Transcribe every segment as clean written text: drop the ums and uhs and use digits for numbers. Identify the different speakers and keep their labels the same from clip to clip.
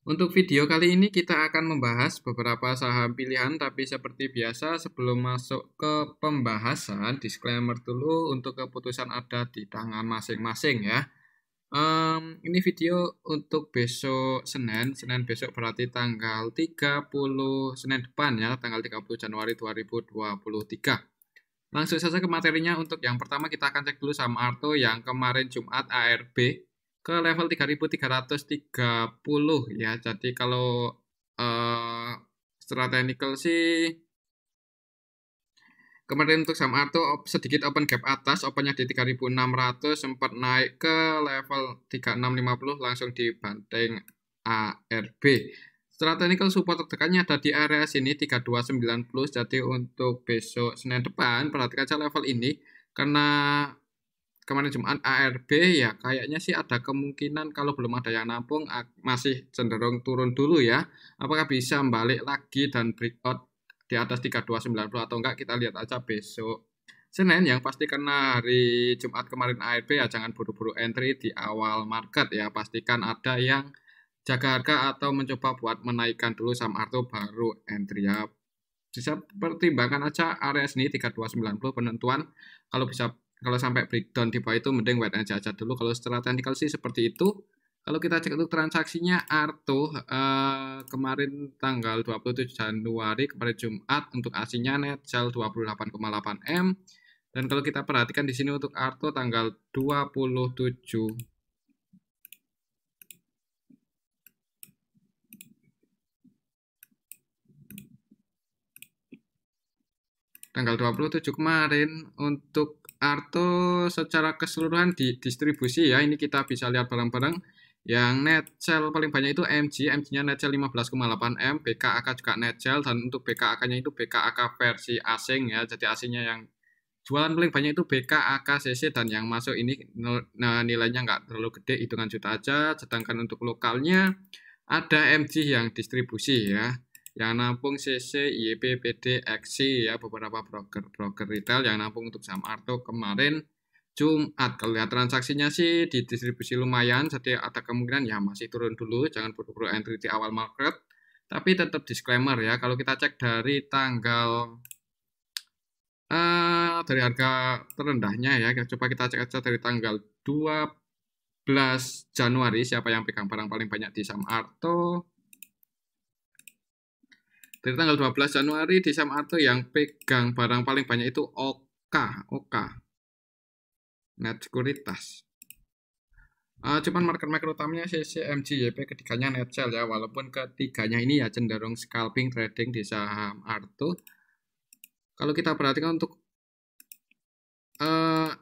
Speaker 1: Untuk video kali ini kita akan membahas beberapa saham pilihan, tapi seperti biasa sebelum masuk ke pembahasan, disclaimer dulu untuk keputusan ada di tangan masing-masing ya. Ini video untuk besok Senin besok berarti tanggal 30 Senin depan ya, tanggal 30 Januari 2023. Langsung saja ke materinya. Untuk yang pertama kita akan cek dulu saham Arto yang kemarin Jumat ARB ke level 3.330 ya. Jadi kalau secara teknikal sih kemarin untuk saham Arto sedikit open gap atas, opennya di 3.600, sempat naik ke level 3650 langsung dibanting ARB. Secara teknikal support terdekatnya ada di area sini 3290. Jadi untuk besok Senin depan perhatikan saja level ini, karena kemarin Jumat ARB ya kayaknya sih ada kemungkinan kalau belum ada yang nampung masih cenderung turun dulu ya. Apakah bisa balik lagi dan breakout di atas 3290 atau enggak, kita lihat aja besok Senin. Yang pasti karena hari Jumat kemarin ARB ya jangan buru-buru entry di awal market ya. Pastikan ada yang jaga harga atau mencoba buat menaikkan dulu saham Arto baru entry ya. Bisa pertimbangkan aja area sini 3290 penentuan. Kalau sampai breakdown di bawah itu mending wait aja dulu. Kalau secara teknikal sih seperti itu. Kalau kita cek untuk transaksinya Arto kemarin tanggal 27 Januari kemarin Jumat untuk aslinya net sell 28,8 M. Dan kalau kita perhatikan di sini untuk Arto tanggal 27 kemarin untuk Arto secara keseluruhan di distribusi ya, ini kita bisa lihat bareng-bareng. Yang net sell paling banyak itu MG-nya net sell 15,8 M, BKAK juga net sell, dan untuk BKAK-nya itu BKAK versi asing ya, jadi asingnya yang jualan paling banyak itu BKAK CC, dan yang masuk ini nilainya nggak terlalu gede, hitungan juta aja. Sedangkan untuk lokalnya ada MG yang distribusi ya, yang nampung CC, YP, PD, XC ya, beberapa broker retail yang nampung untuk saham Arto kemarin Jumat. Kalau lihat transaksinya sih di distribusi lumayan, jadi ada kemungkinan ya masih turun dulu, jangan buru-buru entry di awal market. Tapi tetap disclaimer ya, kalau kita cek dari tanggal dari harga terendahnya ya, coba kita cek aja dari tanggal 12 Januari siapa yang pegang barang paling banyak di saham Arto. Dari tanggal 12 Januari di saham Arto yang pegang barang paling banyak itu OK Net Sekuritas. Cuman market maker utamanya CCMG, YP, ketiganya net sell ya, walaupun ketiganya ini ya cenderung scalping trading di saham Arto. Kalau kita perhatikan untuk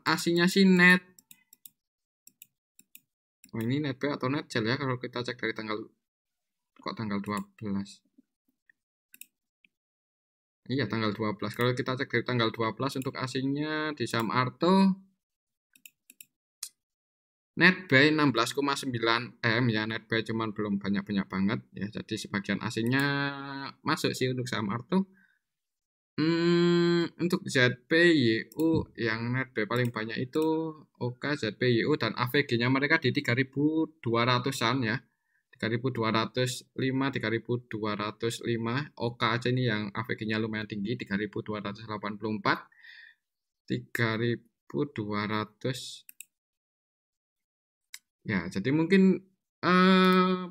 Speaker 1: aslinya sih net, ini net buy atau net sell ya, kalau kita cek dari tanggal 12. Iya, tanggal 12. Kalau kita cek dari tanggal 12 untuk asingnya di saham Arto net buy 16,9 M ya, net buy cuman belum banyak-banyak banget ya. Jadi sebagian asingnya masuk sih untuk saham Arto. Untuk ZPYU yang net buy paling banyak itu OK, ZPYU, dan AVG-nya mereka di 3.200-an ya. 3.205, 3.205. OK aja ini yang AVG-nya lumayan tinggi, 3.284, 3.200 ya. Jadi mungkin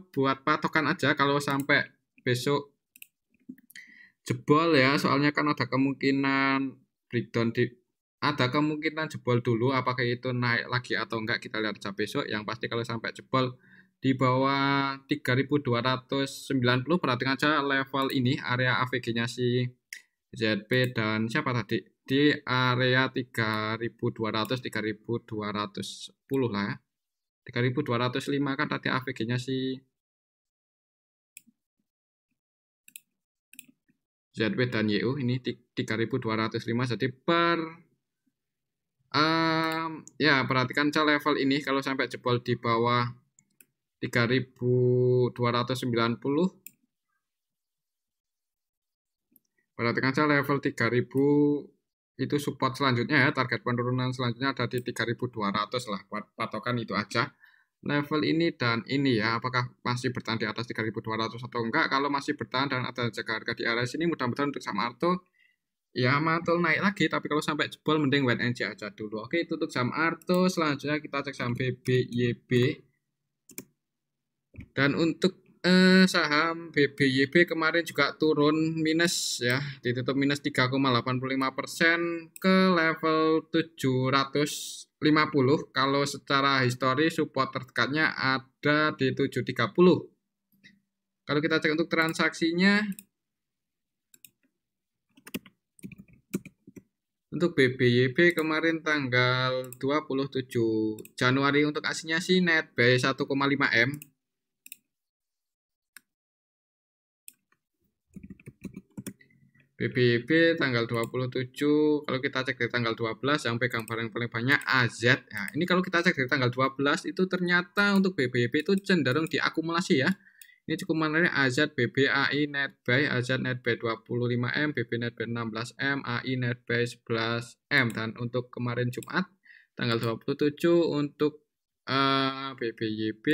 Speaker 1: buat patokan aja kalau sampai besok jebol ya, soalnya kan ada kemungkinan breakdown ada kemungkinan jebol dulu. Apakah itu naik lagi atau enggak kita lihat aja besok. Yang pasti kalau sampai jebol di bawah 3.290, perhatikan aja level ini area AVG-nya si ZP dan siapa tadi di area 3.200, 3.210 lah ya. 3.205 kan tadi AVG-nya si ZP dan YU, ini 3.205. jadi ya perhatikan aja level ini kalau sampai jebol di bawah 3.290, perhatikan aja level 3.000 itu support selanjutnya ya, target penurunan selanjutnya ada di 3.200 lah, patokan itu aja. level ini dan ini ya, apakah masih bertahan di atas 3.200 atau enggak. Kalau masih bertahan dan ada jaga harga di area sini, mudah-mudahan untuk saham Arto ya mantul naik lagi, tapi kalau sampai jebol mending wait and see aja dulu. Oke, itu untuk saham Arto. Selanjutnya kita cek saham BBYB. Dan untuk saham BBYB kemarin juga turun minus ya, ditutup minus 3,85% ke level 750. Kalau secara histori support terdekatnya ada di 730. Kalau kita cek untuk transaksinya, untuk BBYB kemarin tanggal 27 Januari untuk aslinya sih net buy 1,5 M. BBYB tanggal 27, kalau kita cek dari tanggal 12 yang pegang barang paling banyak AZ. Nah, ini kalau kita cek dari tanggal 12 itu ternyata untuk BBYB itu cenderung diakumulasi ya. Ini cukup menarik, AZ BBAI net buy, AZ net buy 25M, BB net buy 16M, AI net buy 11M. Dan untuk kemarin Jumat tanggal 27 untuk BBYB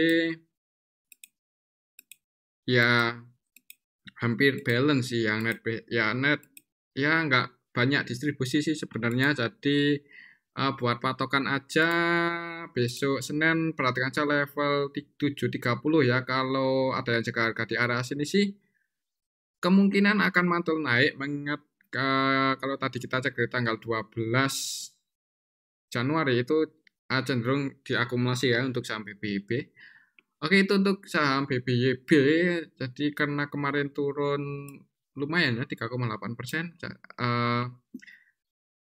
Speaker 1: ya hampir balance sih yang net ya nggak banyak distribusi sih sebenarnya, jadi buat patokan aja besok Senin perhatikan aja level 730 ya. Kalau ada yang jaga harga di area sini sih kemungkinan akan mantul naik, mengingat kalau tadi kita cek dari tanggal 12 Januari itu cenderung diakumulasi ya untuk saham BBYB. Oke, itu untuk saham BBYB. Jadi karena kemarin turun lumayan ya 3,8%.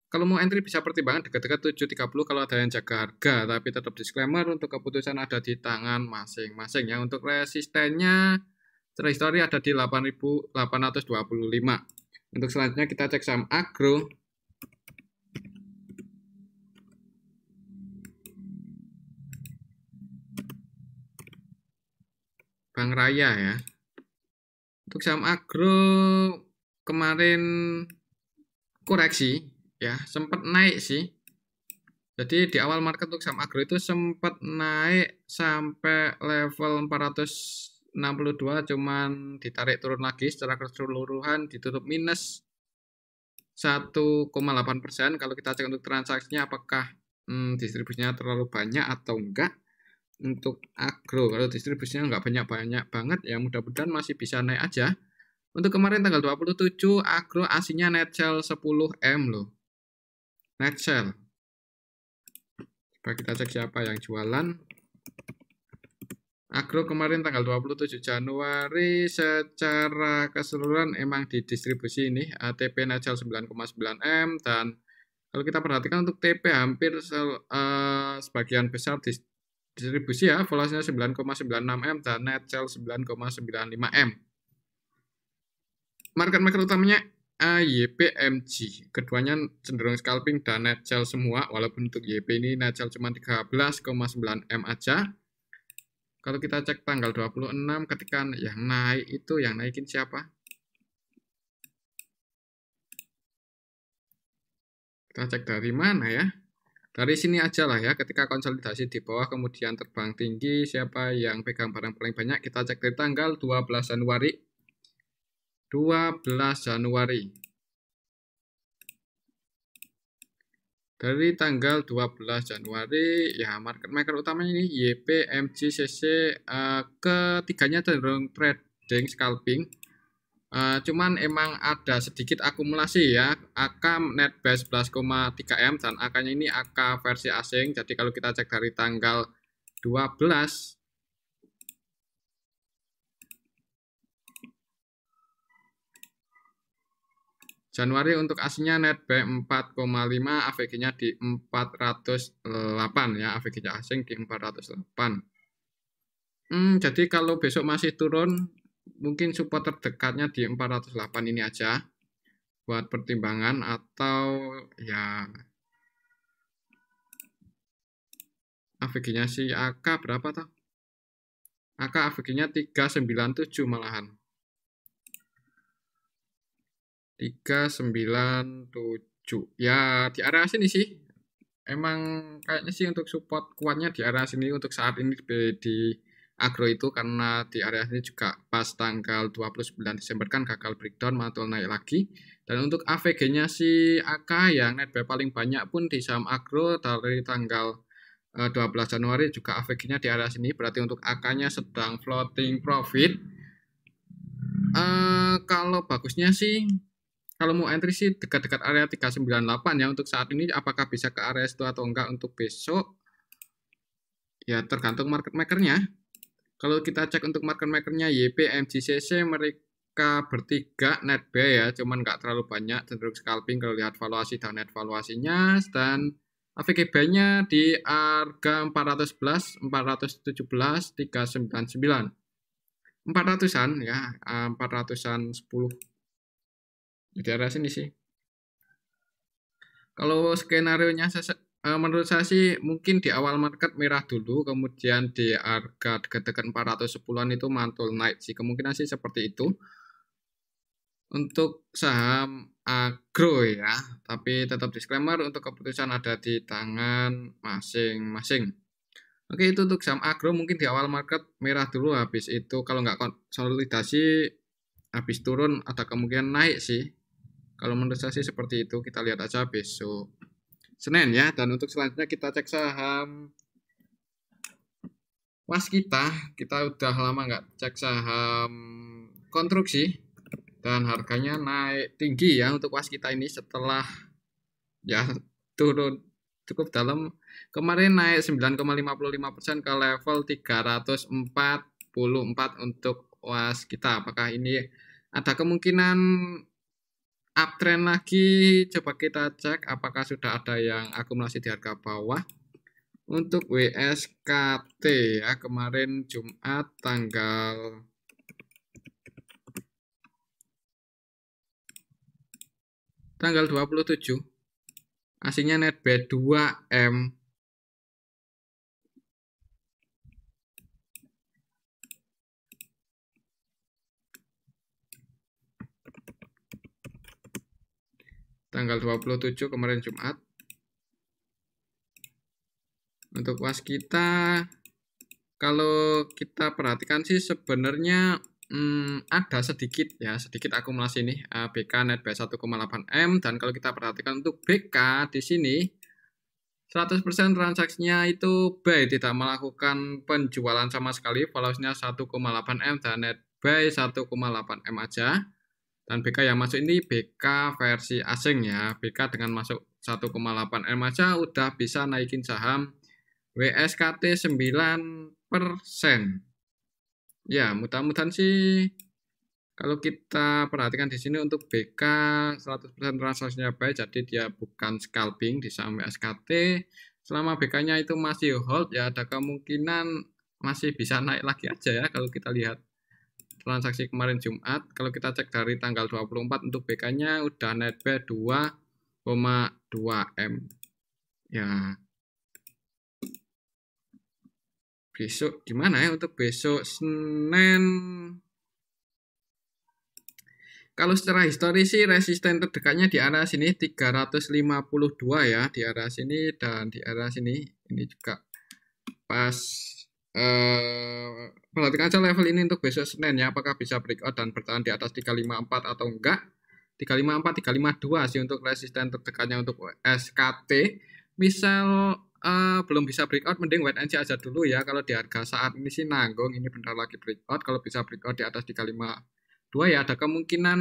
Speaker 1: Kalau mau entry bisa pertimbangan dekat-dekat 730 kalau ada yang jaga harga, tapi tetap disclaimer untuk keputusan ada di tangan masing-masing ya. Untuk resistennya terhistori ada di 8.825. Untuk selanjutnya kita cek saham agro. Bank Raya ya. Untuk saham agro kemarin koreksi ya, sempat naik sih. Jadi di awal market untuk saham agro itu sempat naik sampai level 462, cuman ditarik turun lagi secara keseluruhan ditutup minus 1,8%. Kalau kita cek untuk transaksinya apakah distribusinya terlalu banyak atau enggak. Untuk agro kalau distribusinya nggak banyak-banyak banget ya, mudah-mudahan masih bisa naik aja. Untuk kemarin tanggal 27 agro aslinya net sell 10M loh, net sell. Coba kita cek siapa yang jualan. Agro kemarin tanggal 27 Januari secara keseluruhan emang di distribusi ini TP net sell 9,9M, dan kalau kita perhatikan untuk TP hampir sebagian besar distribusi ya, volasinya 9,96M dan net sell 9,95M. Market utamanya YPMG, keduanya cenderung scalping dan net sell semua, walaupun untuk YP ini net sell cuma 13,9M aja. Kalau kita cek tanggal 26 ketika yang naik itu, yang naikin siapa? Kita cek dari mana ya? Dari sini aja lah ya, ketika konsolidasi di bawah kemudian terbang tinggi, siapa yang pegang barang paling banyak? Kita cek dari tanggal 12 Januari. 12 Januari. Dari tanggal 12 Januari, ya market maker utamanya ini YPMGCC, ketiganya cenderung trading scalping. Cuman emang ada sedikit akumulasi ya, AK net buy 11,3M dan AK-nya ini AK versi asing. Jadi kalau kita cek dari tanggal 12 Januari untuk aslinya net buy 4,5, AVG-nya di 408 ya, AVG-nya asing di 408. Jadi kalau besok masih turun, mungkin support terdekatnya di 408 ini aja buat pertimbangan, atau ya AVG-nya si AK berapa tuh? AK AVG-nya 397 malahan. 397. Ya di area sini sih. emang kayaknya sih untuk support kuatnya di area sini untuk saat ini di agro itu, karena di area sini juga pas tanggal 29 Desember kan gagal breakdown, mantul naik lagi. Dan untuk AVG-nya si AK yang netbuy paling banyak pun di saham agro dari tanggal 12 Januari juga AVG-nya di area sini, berarti untuk AK-nya sedang floating profit. Kalau bagusnya sih, kalau mau entry sih dekat-dekat area 398 ya untuk saat ini. Apakah bisa ke area itu atau enggak untuk besok? Ya tergantung market makernya. Kalau kita cek untuk market makernya YP, MGCC, mereka bertiga netbuy ya, cuman nggak terlalu banyak, cenderung scalping kalau lihat valuasi dan net valuasinya. Dan AVG buy-nya di harga 411, 417, 399. 400-an ya, 400-an 10. Di daerah sini sih. Kalau skenario-nya menurut saya sih mungkin di awal market merah dulu, kemudian di harga dekat-dekat 410-an itu mantul naik sih. Kemungkinan sih seperti itu untuk saham agro ya. Tapi tetap disclaimer, untuk keputusan ada di tangan masing-masing. Oke, itu untuk saham agro mungkin di awal market merah dulu, habis itu kalau nggak konsolidasi habis turun ada kemungkinan naik sih. Kalau menurut saya sih seperti itu, kita lihat aja besok Senin ya. Dan untuk selanjutnya kita cek saham Waskita. Kita udah lama nggak cek saham konstruksi dan harganya naik tinggi ya untuk Waskita ini setelah ya turun cukup dalam. Kemarin naik 9,55% ke level 344 untuk Waskita. Apakah ini ada kemungkinan uptrend lagi? Coba kita cek apakah sudah ada yang akumulasi di harga bawah. Untuk WSKT ya, kemarin Jumat tanggal 27, aslinya netbuy 2M. Tanggal 27 kemarin Jumat. Untuk Waskita, kalau kita perhatikan sih sebenarnya ada sedikit akumulasi nih. BK netbuy 1,8M, dan kalau kita perhatikan untuk BK di sini 100% transaksinya itu buy, tidak melakukan penjualan sama sekali. Valuasinya 1,8M dan netbuy 1,8M aja. Dan BK yang masuk ini BK versi asing ya. BK dengan masuk 1,8M aja udah bisa naikin saham WSKT 9%. Ya, mudah-mudahan sih kalau kita perhatikan di sini untuk BK 100% transaksinya baik, jadi dia bukan scalping di saham WSKT. Selama BK-nya itu masih hold ya, ada kemungkinan masih bisa naik lagi aja ya kalau kita lihat transaksi kemarin Jumat. Kalau kita cek dari tanggal 24 untuk BK-nya udah netbuy 2,2M. Ya. Besok gimana ya untuk besok Senin? Kalau secara histori sih resisten terdekatnya di area sini 352 ya, di area sini dan di area sini. Ini juga pas perhatikan aja level ini untuk besok Senin ya, apakah bisa breakout dan bertahan di atas 354 atau enggak. 354, 352 sih untuk resisten terdekatnya untuk SKT. Misal belum bisa breakout, mending wait and see aja dulu ya. Kalau di harga saat ini sih nanggung, ini bentar lagi breakout. Kalau bisa breakout di atas 352 ya ada kemungkinan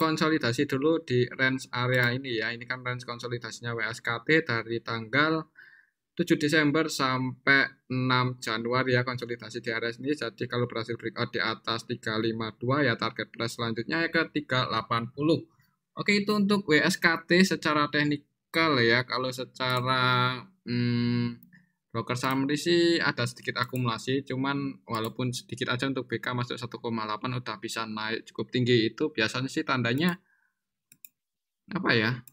Speaker 1: konsolidasi dulu di range area ini ya. Ini kan range konsolidasinya WSKT dari tanggal 7 Desember sampai 6 Januari ya, konsolidasi di area ini. Jadi kalau berhasil breakout di atas 352 ya target price selanjutnya ya ke 380. Oke, itu untuk WSKT secara teknikal ya. Kalau secara broker summary sih ada sedikit akumulasi, cuman walaupun sedikit aja untuk BK masuk 1,8 udah bisa naik cukup tinggi. Itu biasanya sih tandanya apa ya?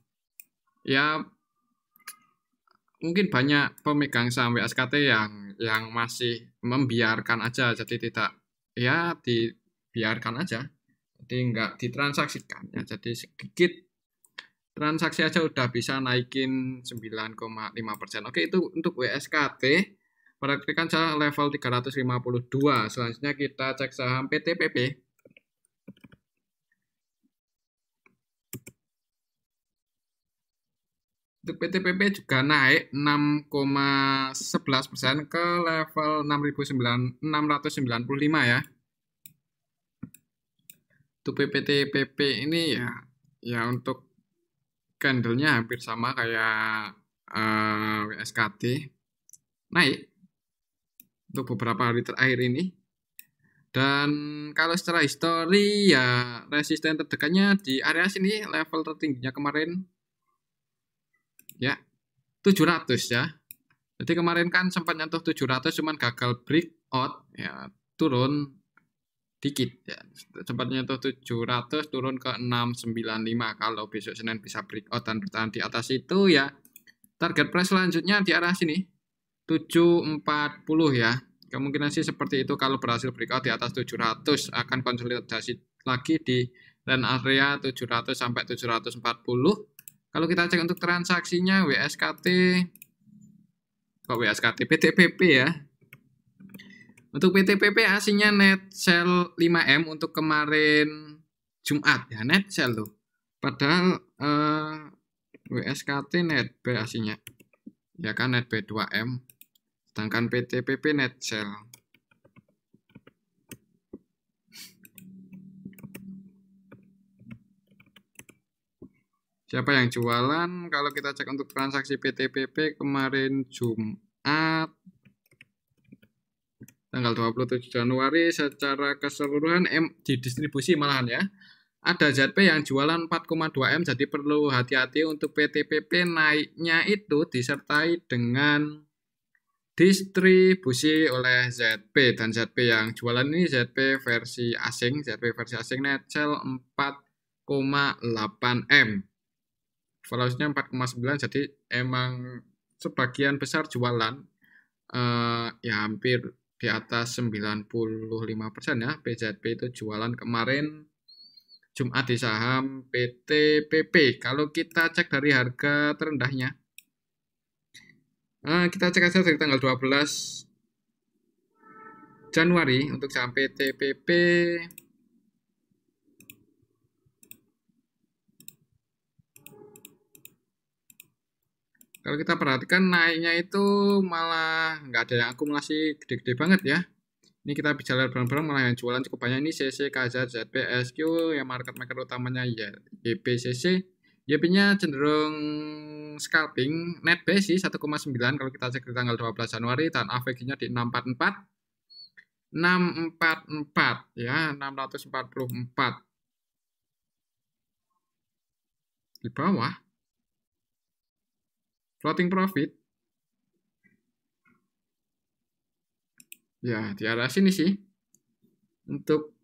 Speaker 1: Ya mungkin banyak pemegang saham WSKT yang masih membiarkan aja, jadi tidak ya dibiarkan aja, jadi nggak ditransaksikan ya, jadi sedikit transaksi aja udah bisa naikin 9,5%. Oke, itu untuk WSKT. Perhatikan saja level 352. Selanjutnya kita cek saham PTPP. Untuk PTPP juga naik 6,11% ke level 6.695 ya. Untuk PTPP ini ya untuk candlenya hampir sama kayak WSKT, naik untuk beberapa hari terakhir ini. Dan kalau secara histori ya resisten terdekatnya di area sini, level tertingginya kemarin ya 700 ya. Jadi kemarin kan sempat nyentuh 700 cuman gagal breakout ya, turun dikit ya. Sempat nyentuh 700 turun ke 695. Kalau besok Senin bisa breakout dan bertahan di atas itu ya target price selanjutnya di arah sini 740 ya. Kemungkinan sih seperti itu. Kalau berhasil breakout di atas 700 akan konsolidasi lagi di dan area 700 sampai 740. Kalau kita cek untuk transaksinya PTPP ya. Untuk PTPP aslinya net sell 5M untuk kemarin Jumat ya, net sell tuh. Padahal WSKT net B aslinya. Ya kan net B 2M. Sedangkan PTPP net sell. Siapa yang jualan? Kalau kita cek untuk transaksi PTPP kemarin Jumat tanggal 27 Januari secara keseluruhan didistribusi malahan ya. Ada ZP yang jualan 4,2M, jadi perlu hati-hati untuk PTPP naiknya itu disertai dengan distribusi oleh ZP, dan ZP yang jualan ini ZP versi asing net sell 4,8M. Velocity-nya 4,9, jadi emang sebagian besar jualan ya hampir di atas 95% ya. PZP itu jualan kemarin Jumat di saham PTPP. Kalau kita cek dari harga terendahnya, kita cek aja dari tanggal 12 Januari untuk saham PTPP. Kalau kita perhatikan naiknya itu malah nggak ada yang akumulasi gede-gede banget ya. Ini kita bicara bareng-bareng malah yang jualan cukup banyak. Ini CC, KZ, ZP, SQ, yang market maker utamanya ya YPCC. YP-nya cenderung scalping, net B sih 1,9 kalau kita cek di tanggal 12 Januari, dan AVG-nya di 644 ya, 644 di bawah. Floating profit ya di arah sini sih. Untuk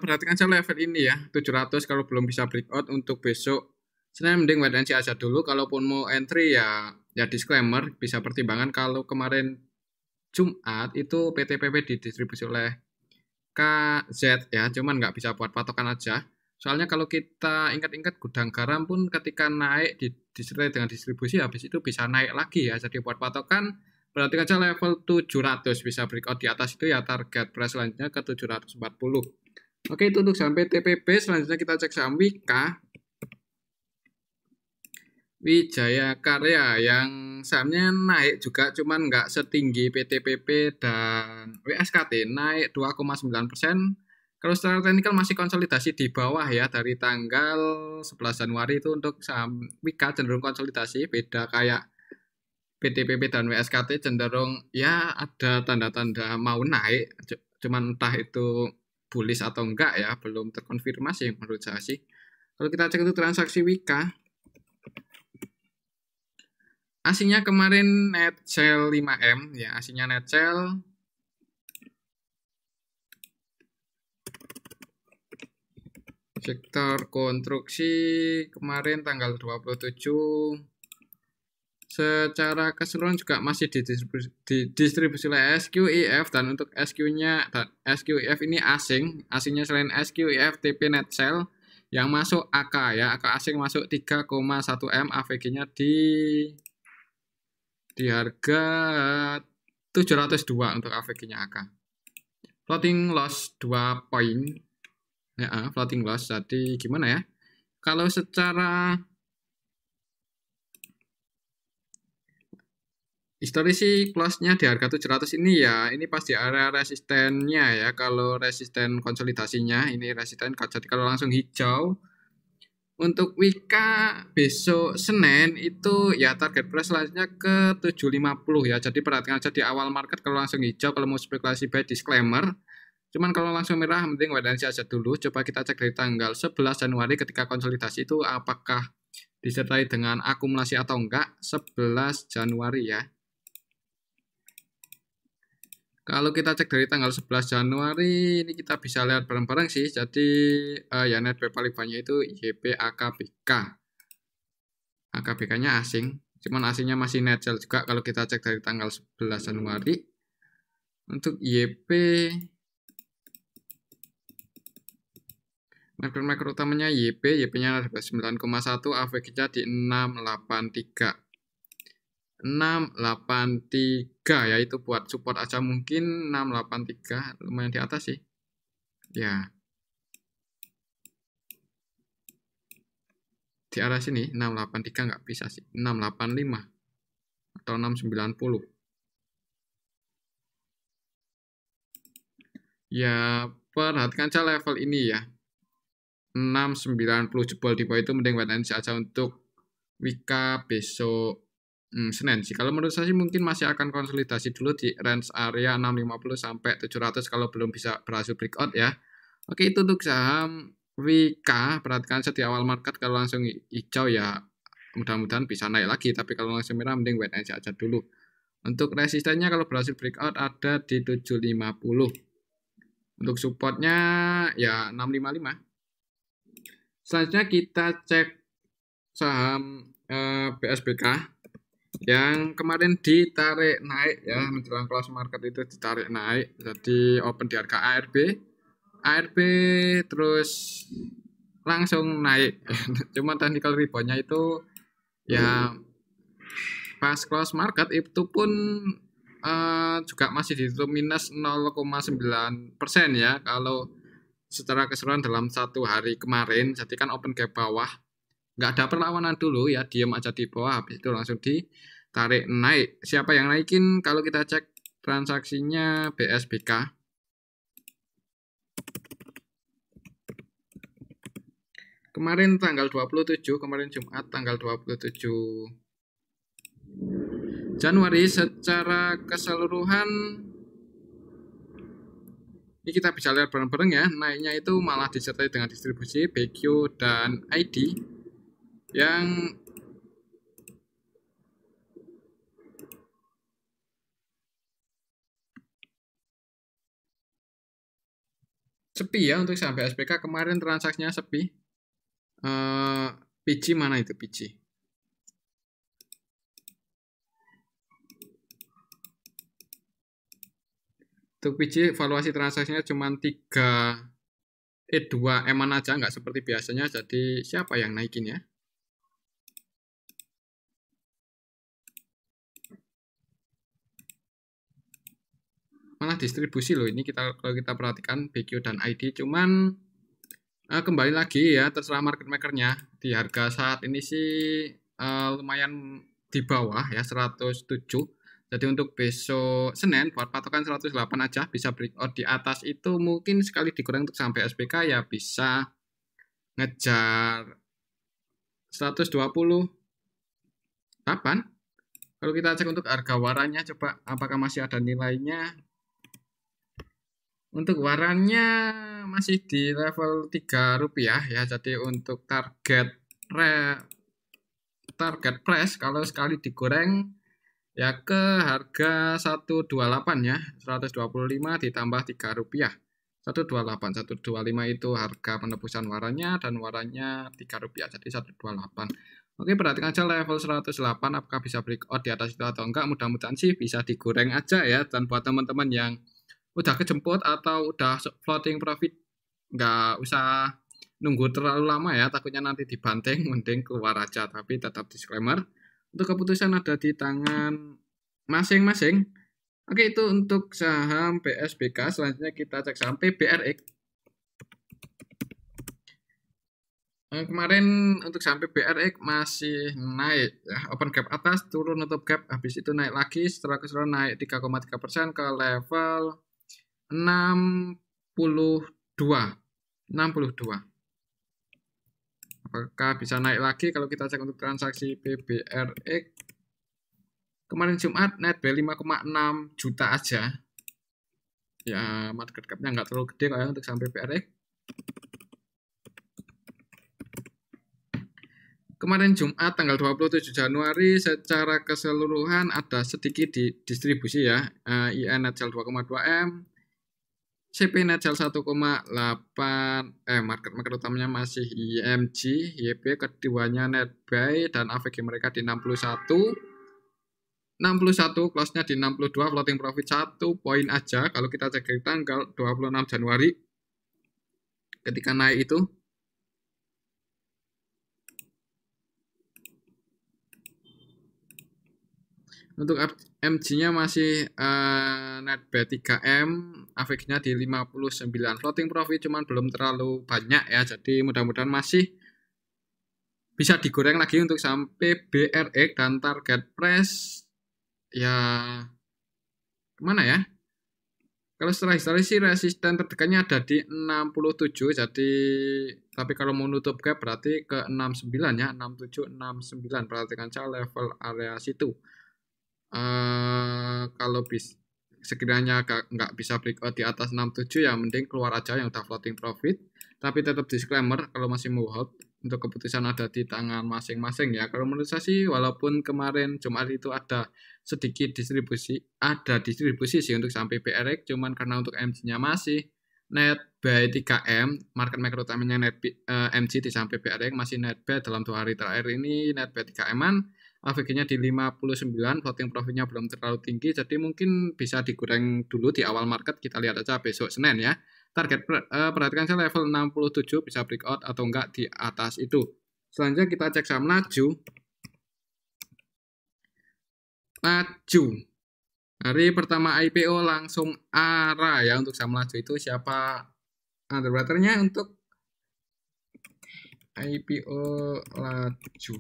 Speaker 1: perhatikan saja level ini ya, 700 kalau belum bisa breakout untuk besok Senin mending wait and see aja dulu. Kalaupun mau entry ya disclaimer, bisa pertimbangan kalau kemarin Jumat itu PTPP didistribusi oleh KZ ya, cuman nggak bisa buat patokan aja. Soalnya kalau kita ingat-ingat gudang garam pun ketika naik disertai dengan distribusi habis itu bisa naik lagi ya. Jadi buat patokan perhatikan aja level 700 bisa breakout di atas itu ya, target price selanjutnya ke 740. Oke, itu untuk saham PTPP. Selanjutnya kita cek saham Wijaya Karya yang sahamnya naik juga, cuman nggak setinggi PTPP dan WSKT, naik 2,9%. Kalau secara teknikal masih konsolidasi di bawah ya, dari tanggal 11 Januari itu untuk saham Wika cenderung konsolidasi, beda kayak PTPP dan WSKT cenderung ya ada tanda-tanda mau naik, cuman entah itu bullish atau enggak ya, belum terkonfirmasi menurut saya sih. Kalau kita cek itu transaksi Wika, aslinya kemarin net sell 5M ya, aslinya net sell. Sektor konstruksi kemarin tanggal 27 secara keseluruhan juga masih didistribusi oleh SQIF, dan untuk SQIF ini asingnya selain SQIF TP net sell Yang masuk AK ya, AK asing masuk 3,1 M, AVG-nya di harga 702 untuk AVG-nya AK. Floating loss 2 poin. Ya, floating loss. Jadi gimana ya? Kalau secara historis sih close-nya di harga 700 ini ya, ini pasti area resistennya ya. Kalau resisten konsolidasinya ini resisten, jadi kalau langsung hijau untuk Wika besok Senin itu ya target price selanjutnya ke 750 ya. Jadi perhatikan aja di awal market kalau langsung hijau, kalau mau spekulasi buy disclaimer. Cuman kalau langsung merah mending wait and see aja dulu. Coba kita cek dari tanggal 11 Januari ketika konsolidasi itu apakah disertai dengan akumulasi atau enggak. 11 Januari ya. Kalau kita cek dari tanggal 11 Januari, ini kita bisa lihat bareng-bareng sih. Jadi ya netbuy paling banyak itu YP AKBK. AKBK-nya asing, cuman asingnya masih net sell juga kalau kita cek dari tanggal 11 Januari. Untuk YP, market utamanya YP-nya ada 9,1, AVG-nya di 683. 683 ya, itu buat support aja mungkin 683 lumayan di atas sih ya, di arah sini 683 nggak bisa sih, 685 atau 690 ya. Perhatikan aja level ini ya, 690 jebol di bawah itu mending wait and see aja untuk Wika besok Senin sih. Kalau menurut saya sih mungkin masih akan konsolidasi dulu di range area 650 sampai 700 kalau belum bisa berhasil breakout ya. Oke, itu untuk saham Wika. Perhatikan saja di awal market kalau langsung hijau ya mudah-mudahan bisa naik lagi, tapi kalau langsung merah mending wait and see aja dulu. Untuk resistennya kalau berhasil breakout ada di 750. Untuk supportnya ya 655. Selanjutnya kita cek saham BSBK yang kemarin ditarik naik ya, menjelang close market itu ditarik naik, jadi open di harga ARB terus langsung naik. Cuma technical reboundnya itu ya pas close market itu pun juga masih ditutup minus 0,9% ya kalau secara keseluruhan dalam satu hari kemarin. Jadi kan open gap bawah, nggak ada perlawanan dulu ya, diem aja di bawah, habis itu langsung ditarik naik. Siapa yang naikin? Kalau kita cek transaksinya BSBK, kemarin tanggal 27, kemarin Jumat tanggal 27 Januari secara keseluruhan ini kita bisa lihat bareng-bareng ya, naiknya itu malah disertai dengan distribusi BQ dan ID yang sepi ya. Untuk saham BSBK kemarin transaksinya sepi. PG mana itu PG? Untuk PG valuasi transaksinya cuma 2 M aja, nggak seperti biasanya. Jadi siapa yang naikin ya? Malah distribusi loh ini, kalau kita perhatikan BQ dan ID. Cuman kembali lagi ya, terserah market makernya. Di harga saat ini sih lumayan di bawah ya, 107. Jadi untuk besok Senin buat patokan 108 aja, bisa breakout di atas itu mungkin sekali dikurang untuk sampai SPK ya bisa ngejar 128. Kalau kita cek untuk harga warannya, coba apakah masih ada nilainya. Untuk warannya masih di level Rp3 ya. Jadi untuk target price kalau sekali digoreng ya ke harga 128 ya, 125 ditambah Rp3. 128, 125 itu harga penebusan warannya, dan warannya Rp3, jadi 128. Oke, perhatikan aja level 108 apakah bisa breakout di atas itu atau enggak. Mudah-mudahan sih bisa digoreng aja ya. Dan buat teman-teman yang udah kejemput atau udah floating profit, nggak usah nunggu terlalu lama ya, takutnya nanti dibanting, mending keluar aja. Tapi tetap disclaimer, untuk keputusan ada di tangan masing-masing. Oke, itu untuk saham BSBK. Selanjutnya kita cek saham PBRX. Kemarin untuk saham PBRX masih naik ya, open gap atas, turun nutup gap, habis itu naik lagi, setelah keseluruhan naik 3,3% ke level 62. Apakah bisa naik lagi kalau kita cek untuk transaksi PBRX? Kemarin Jumat net B 5,6 juta aja. Ya, market cap-nya nggak terlalu gede ya untuk saham PBRX. Kemarin Jumat tanggal 27 Januari secara keseluruhan ada sedikit di distribusi ya. IN net sell 2,2 M, CP net sell 1,8 market utamanya masih IMG, YP keduanya net buy dan AVG mereka di 61, close-nya di 62, floating profit 1 poin aja. Kalau kita cek di tanggal 26 Januari ketika naik itu untuk MG-nya masih net buy 3M, AVG-nya di 59. Floating profit cuman belum terlalu banyak ya, jadi mudah-mudahan masih bisa digoreng lagi untuk sampai BRX dan target price ya kemana ya? Kalau setelah historis sih resisten terdekatnya ada di 67, jadi tapi kalau mau nutup gap berarti ke 69 ya, 67, 69, perhatikan saja level area situ. Kalau sekiranya nggak bisa breakout di atas 67 ya mending keluar aja yang udah floating profit, tapi tetap disclaimer kalau masih mau hold, untuk keputusan ada di tangan masing-masing ya. Kalau menurut saya sih walaupun kemarin Jumat itu ada sedikit distribusi sih untuk sampai BRX, cuman karena untuk MG-nya masih net buy 3M, market maker utamanya net MG di sampai BRX masih net buy dalam 2 hari terakhir ini net buy 3M-an, AVG-nya di 59, floating profit-nya belum terlalu tinggi, jadi mungkin bisa digoreng dulu di awal market, kita lihat aja besok Senin ya. Target perhatikan saya level 67 bisa breakout atau enggak di atas itu. Selanjutnya kita cek saham Laju. Hari pertama IPO langsung arah ya untuk saham Laju itu siapa underwriter-nya untuk IPO Laju.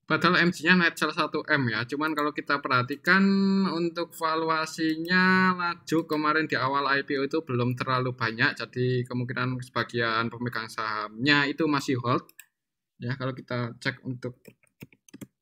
Speaker 1: Padahal MG-nya net sell 1M ya. Cuman kalau kita perhatikan untuk valuasinya Laju kemarin di awal IPO itu belum terlalu banyak. Jadi kemungkinan sebagian pemegang sahamnya itu masih hold. Ya, kalau kita cek untuk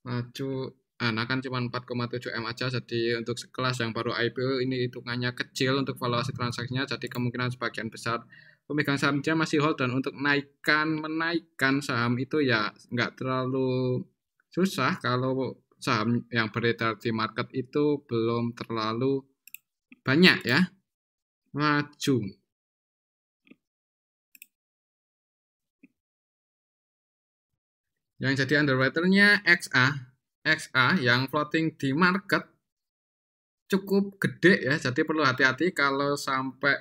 Speaker 1: Laju, nah kan cuma 4,7 M aja. Jadi untuk sekelas yang baru IPO ini hitungannya kecil untuk valuasi transaksinya. Jadi kemungkinan sebagian besar pemegang sahamnya masih hold, dan untuk menaikkan saham itu ya nggak terlalu susah kalau saham yang beredar di market itu belum terlalu banyak ya. Laju. Yang jadi underwriter-nya XA yang floating di market cukup gede ya. Jadi perlu hati-hati kalau sampai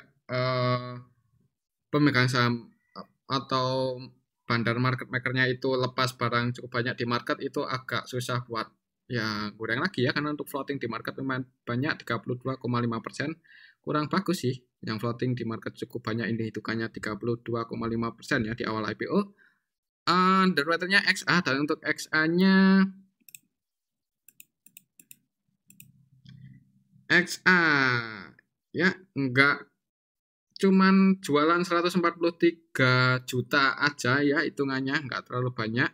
Speaker 1: pemegang saham atau bandar market makernya itu lepas barang cukup banyak di market, itu agak susah buat ya goreng lagi ya, karena untuk floating di market lumayan banyak 32,5%, kurang bagus sih yang floating di market cukup banyak, ini hitungannya 32,5% ya di awal IPO. Underwriter-nya XA, dan untuk XA-nya ya enggak cuman jualan 143 juta aja ya hitungannya, nggak terlalu banyak.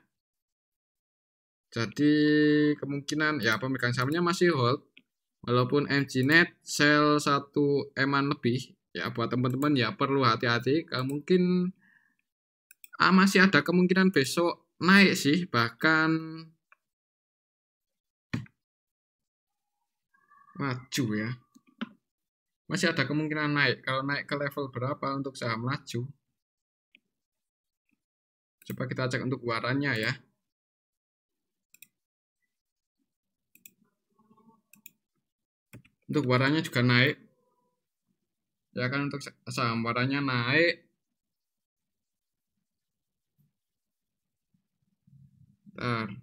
Speaker 1: Jadi kemungkinan ya pemegang sahamnya masih hold, walaupun MG net sell 1 M-an lebih ya. Buat teman-teman ya perlu hati-hati, mungkin masih ada kemungkinan besok naik sih, bahkan Laju ya. Masih ada kemungkinan naik. Kalau naik ke level berapa untuk saham laju? Coba kita cek untuk warannya ya. Untuk warannya juga naik. Ya kan, untuk saham warannya naik. Bentar.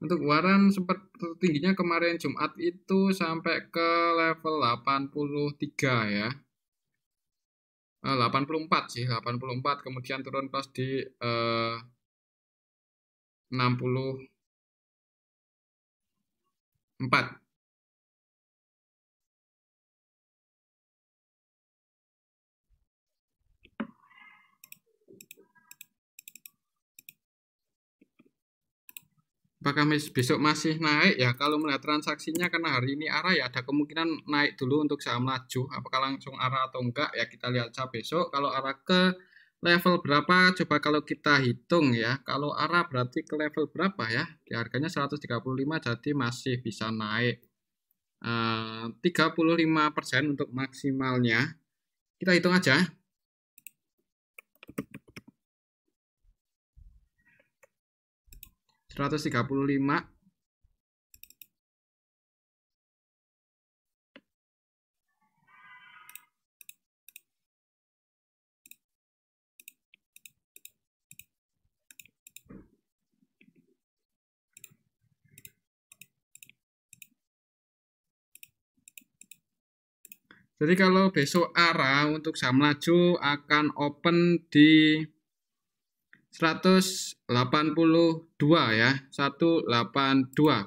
Speaker 1: Untuk waran sempat tingginya kemarin Jumat itu sampai ke level 83 ya. 84 sih, 84, kemudian turun pas di 64. Apakah besok masih naik ya? Kalau melihat transaksinya, karena hari ini arah ya, ada kemungkinan naik dulu untuk saham laju. Apakah langsung arah atau enggak ya, kita lihat saja besok. Kalau arah ke level berapa, coba kalau kita hitung ya. Kalau arah berarti ke level berapa ya? Di harganya 135, jadi masih bisa naik 35% untuk maksimalnya. Kita hitung aja. 135. Jadi kalau besok arah untuk saham laju akan open di 182 ya, 182.